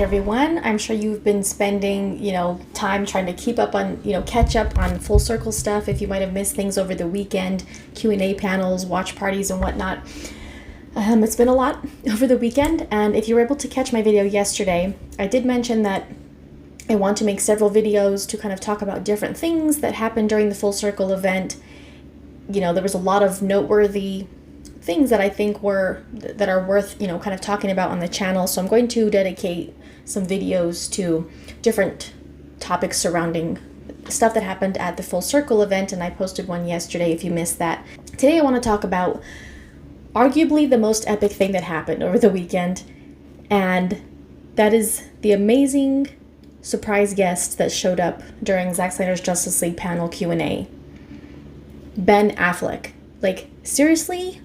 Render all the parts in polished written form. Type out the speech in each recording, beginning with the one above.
back, everyone. I'm sure you've been spending, time trying to keep up on, catch up on Full Circle stuff. If you might have missed things over the weekend, Q&A panels, watch parties, and whatnot. It's been a lot over the weekend, and if you were able to catch my video yesterday, I did mention that I want to make several videos to kind of talk about different things that happened during the Full Circle event. There was a lot of noteworthy things that I think are worth, kind of talking about on the channel. So I'm going to dedicate some videos to different topics surrounding stuff that happened at the Full Circle event, and I posted one yesterday if you missed that. Today I want to talk about arguably the most epic thing that happened over the weekend, and that is the amazing surprise guest that showed up during Zack Snyder's Justice League panel Q&A. Ben Affleck. Like, seriously?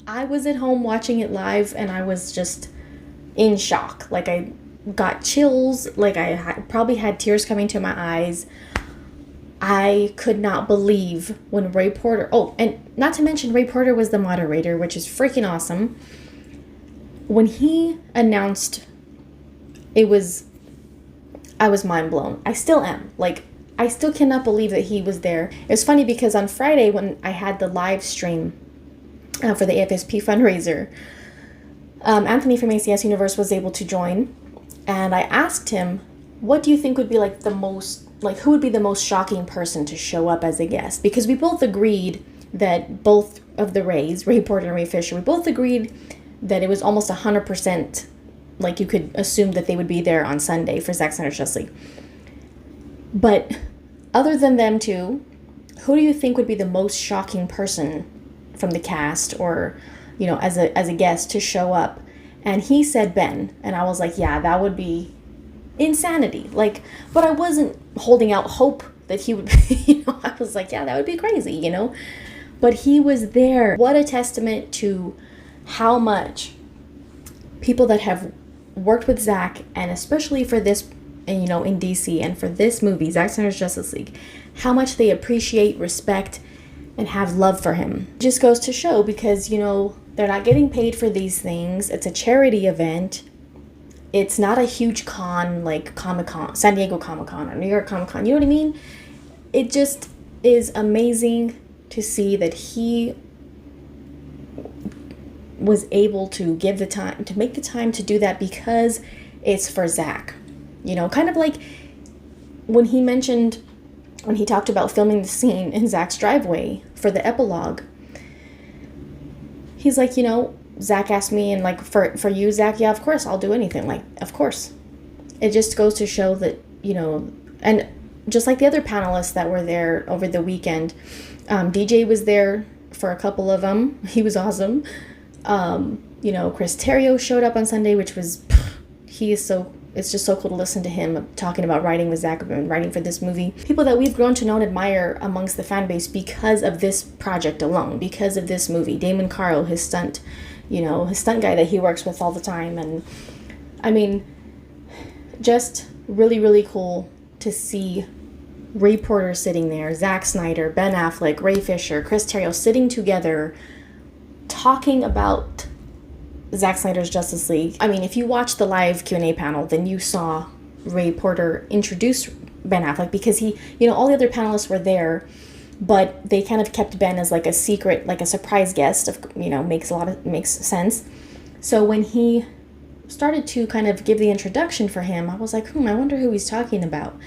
I was at home watching it live and I was just in shock. Like, I got chills. Like, I probably had tears coming to my eyes. I could not believe when Ray Porter... Oh, and not to mention Ray Porter was the moderator, which is freaking awesome. When he announced, I was mind blown. I still am. Like, I still cannot believe that he was there. It was funny because on Friday when I had the live stream for the AFSP fundraiser, Anthony from ACS Universe was able to join, and I asked him, what do you think would be like the most, like who would be the most shocking person to show up as a guest? Because we both agreed that both of the Rays, Ray Porter and Ray Fisher, we both agreed that it was almost 100%, like you could assume that they would be there on Sunday for Zack Snyder's Justice League. But other than them two, who do you think would be the most shocking person from the cast or, as a guest to show up? And he said Ben, and I was like, yeah, that would be insanity. Like, but I wasn't holding out hope that he would be, I was like, yeah, that would be crazy, But he was there. What a testament to how much people that have worked with Zack, and especially for this, in DC and for this movie, Zack Snyder's Justice League, how much they appreciate, respect, and have love for him. It just goes to show, because, they're not getting paid for these things. It's a charity event. It's not a huge con like Comic-Con, San Diego Comic-Con or New York Comic-Con. You know what I mean? It just is amazing to see that he was able to give the time, to make the time to do that, because it's for Zack. Kind of like when he talked about filming the scene in Zack's driveway for the epilogue. He's like, Zack asked me, and like, for you, Zack, yeah, of course, I'll do anything. Like, of course. It just goes to show that, and just like the other panelists that were there over the weekend, DJ was there for a couple of them. He was awesome. Chris Terrio showed up on Sunday, which was, it's just so cool to listen to him talking about writing with Zack and writing for this movie. People that we've grown to know and admire amongst the fan base because of this project alone, because of this movie. Damon Carl, his stunt guy that he works with all the time. And I mean, just really, really cool to see Ray Porter sitting there, Zack Snyder, Ben Affleck, Ray Fisher, Chris Terrio sitting together talking about Zack Snyder's Justice League. I mean, if you watched the live Q&A panel, then you saw Ray Porter introduce Ben Affleck, because he, all the other panelists were there, but they kind of kept Ben as like a secret, like a surprise guest. Makes sense. So when he started to kind of give the introduction for him, I was like, I wonder who he's talking about.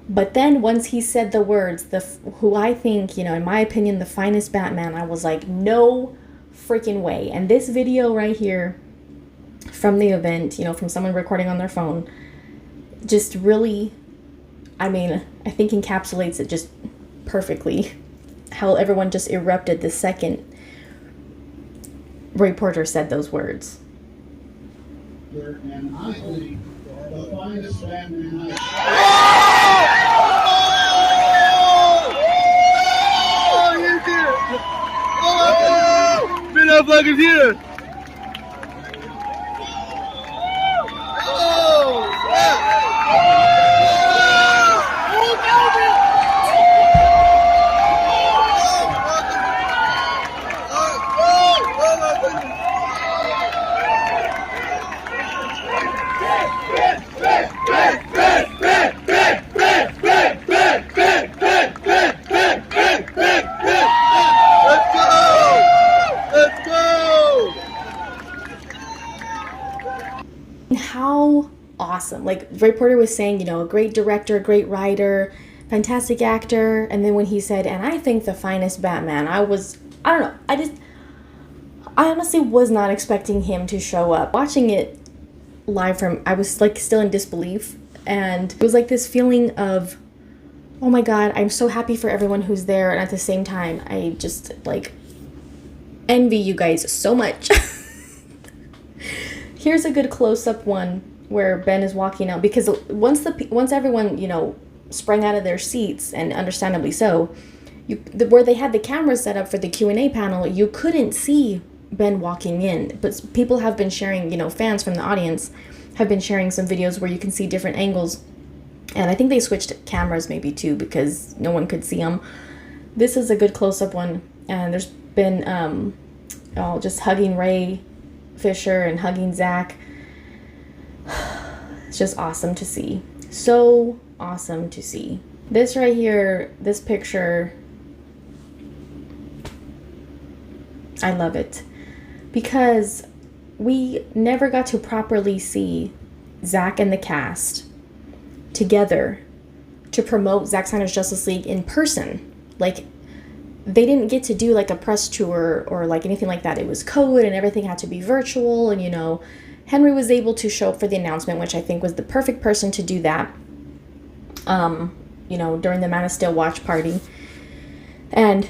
But then once he said the words, who I think, in my opinion, the finest Batman, I was like, no freaking way. And this video right here from the event, from someone recording on their phone, just really, I think encapsulates it just perfectly, how everyone just erupted the second Ray Porter said those words. And I think the finest Batman Ben Affleck is here! How awesome. Like Ray Porter was saying, you know, a great director, a great writer, fantastic actor. And then when he said, and I think the finest Batman, I don't know. I honestly was not expecting him to show up. Watching it live I was like still in disbelief. And it was like this feeling of, oh my God, I'm so happy for everyone who's there. And at the same time, I just like envy you guys so much. Here's a good close-up one where Ben is walking out, because once everyone, you know, sprang out of their seats, and understandably so, where they had the cameras set up for the Q&A panel, you couldn't see Ben walking in. But people have been sharing, you know, fans from the audience have been sharing some videos where you can see different angles. And I think they switched cameras maybe too, because no one could see him. This is a good close-up one. And there's been just hugging Ray Fisher and hugging Zach. It's just awesome to see. So awesome to see. This right here, this picture, I love it. Because we never got to properly see Zach and the cast together to promote Zack Snyder's Justice League in person. Like, they didn't get to do like a press tour or like anything like that. It was COVID and everything had to be virtual. And, you know, Henry was able to show up for the announcement, which I think was the perfect person to do that, you know, during the Man of Steel watch party. And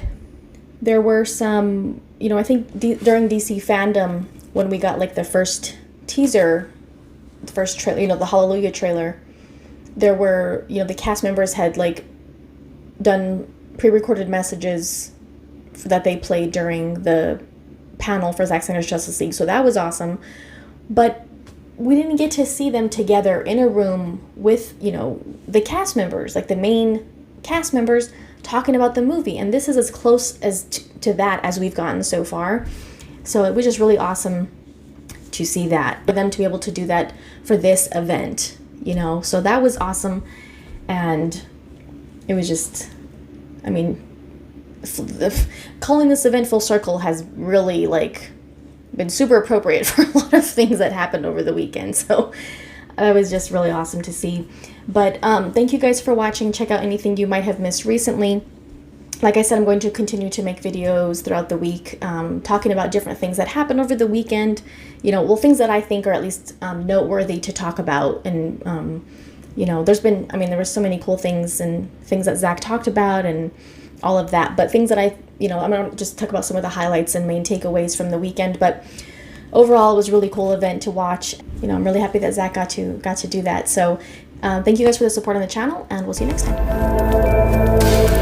there were some, you know, I think during DC Fandom, when we got like the first teaser, the first trailer, you know, the Hallelujah trailer, there were, you know, the cast members had like done pre-recorded messages that they played during the panel for Zack Snyder's Justice League. So that was awesome. But we didn't get to see them together in a room with, you know, the cast members, like the main cast members talking about the movie. And this is as close as to that as we've gotten so far. So it was just really awesome to see that, for them to be able to do that for this event, you know. So that was awesome. And it was just, I mean, calling this event Full Circle has really like been super appropriate for a lot of things that happened over the weekend. So it was just really awesome to see. But thank you guys for watching. Check out anything you might have missed recently. Like I said, I'm going to continue to make videos throughout the week, talking about different things that happened over the weekend. You know, well, things that I think are at least noteworthy to talk about. And you know, there were so many cool things and things that Zach talked about and all of that. But things that I'm going to just talk about some of the highlights and main takeaways from the weekend. But overall, it was a really cool event to watch. You know, I'm really happy that Zach got to do that. So thank you guys for the support on the channel, and we'll see you next time.